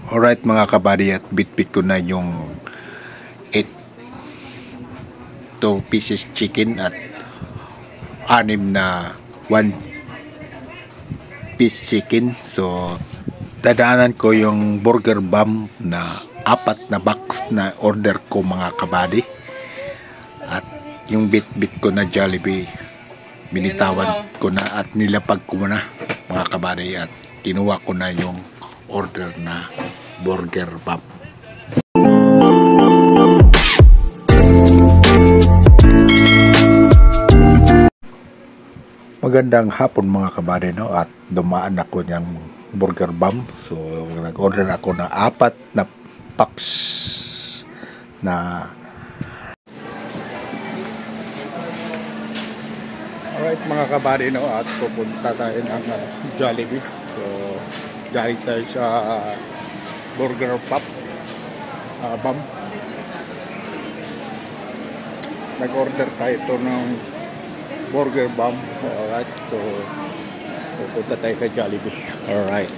Alright mga kabady, at bit-bit ko na yung 8 pieces chicken at 6 na 1 piece chicken. So dadaanan ko yung burger bomb na 4 na box na order ko mga kabady. At yung bit-bit ko na Jollibee, binitawan ko na at nilapag ko na mga kabady, at kinuha ko na yung order na burger bomb. Magandang hapon mga kabady, no? At dumaan ako ng burger bomb. So nag-order ako na 4 na packs na. Alright mga kabady, no? At pupunta tayo ng Jollibee. So galing tayo sa burger bomb. Nag-order tayo ito ng burger bomb. Alright, so pupunta tayo sa Jollibee. Alright.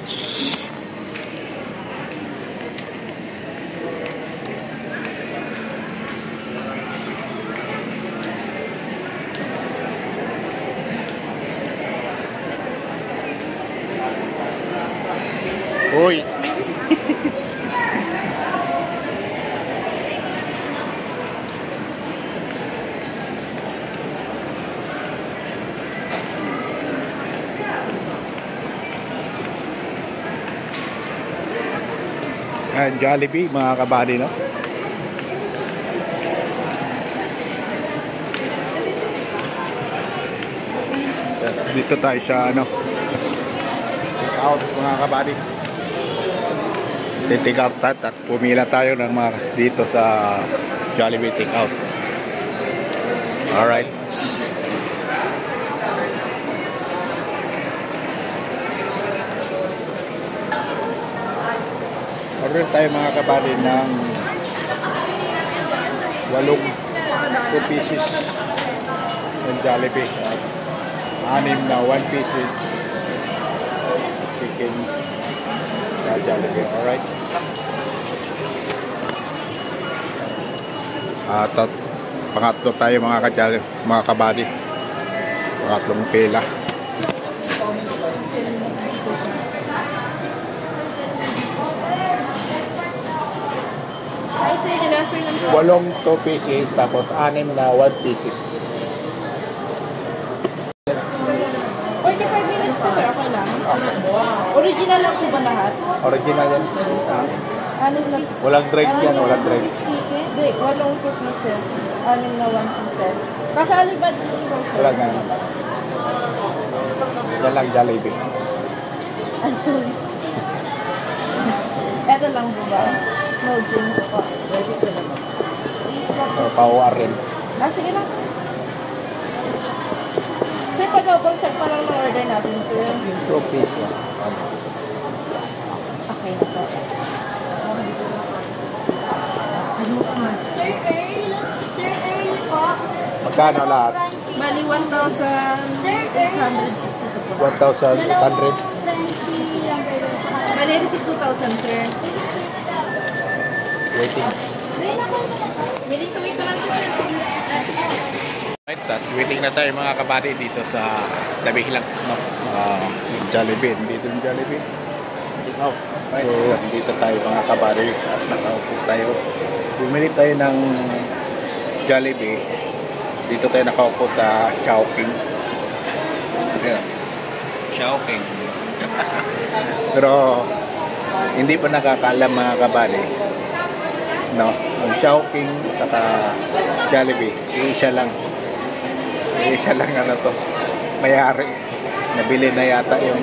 Uy! And Jollibee mga kabady, no? Dito tayo sa take out mga kabady. Take out at pumila tayo ng mga dito sa Jollibee take out. Alright. Order tayo mga kabady ng 8 pieces ng Jollibee at 6 na 1 pieces chicken sa Jollibee. Alright. At pangatlo tayo mga kabady. Pangatlong pila. Walong 2 pieces tapos 6 na 1 pieces. 45 minutes na sir, okay lang. Original lang po ba lahat? Original yan. Walang dried yan, walang dried. Hindi, walong 2 pieces. 6 na 1 pieces. Kasali ba dito? Wala nga. Yan lang Jollibee. I'm sorry. Eto lang po ba? No drinks po. Ready ko naman. Pauwa rin. Sige lang. Sir, pag-double check pa lang ng order natin, sir. 2 pieces. Okay na po. Sir Earl po. Magkano lahat? Bali, 1,862 po. 1,800. Bali, receipt 2,000, sir. Waiting. Willing to wait ko lang, sir. Right, at waiting na tayo mga kabady dito sa tabi lang, no? Jollibee. Dito yung Jollibee. So, dito tayo mga kabady at nakaupo tayo. Bumili tayo ng Jollibee. Dito tayo nakaupo sa Chowking. Ayan. Chowking. Pero hindi pa nakakaalam mga kabady, no? Ang Chowking saka Jollibee, isa lang to mayari. Nabili na yata yung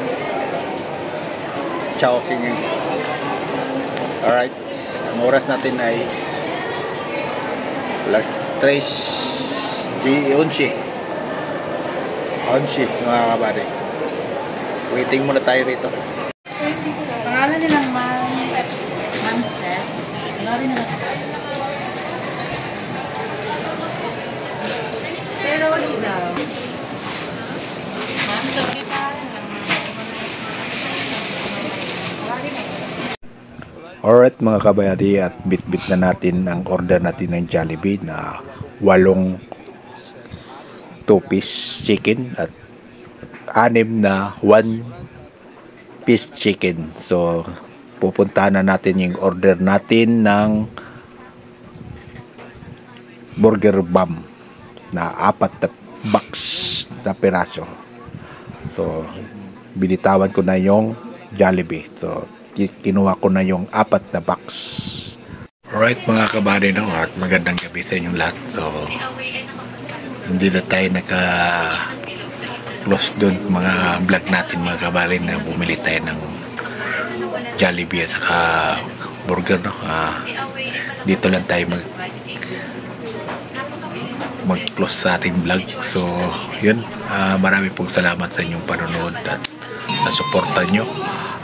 Chowking yun. Alright, ang oras natin ay plus 3:11 mga kabady. Waiting muna tayo rito. Pangalan nilang Ma'am Steph. Lori na lang. Pero wag daw. Ma'am, sorry pa. Alright mga kabayadi, at bit-bit na natin ang order natin ng Jollibee na 8 2-piece chicken at 6 na 1-piece chicken. So pupuntahan na natin yung order natin ng burger bomb na 4 na box na piraso. So binitawan ko na yung Jollibee. So kinuha ko na yung 4 na box. Alright mga kabady, no? At magandang gabi sa inyong lahat. So hindi na tayo close doon mga vlog natin mga kabady na bumili tayo ng Jollibee at saka burger, no? Dito lang tayo mag-close sa ating vlog. So yun, marami pong salamat sa inyong panonood at nasuporta nyo.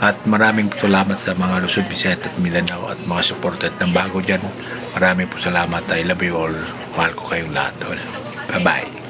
At maraming salamat sa mga Luzon, Visayas at Mindanao at mga supporter ng bago dyan. Maraming po salamat. I love you all. Mahal ko kayong lahat. Bye-bye.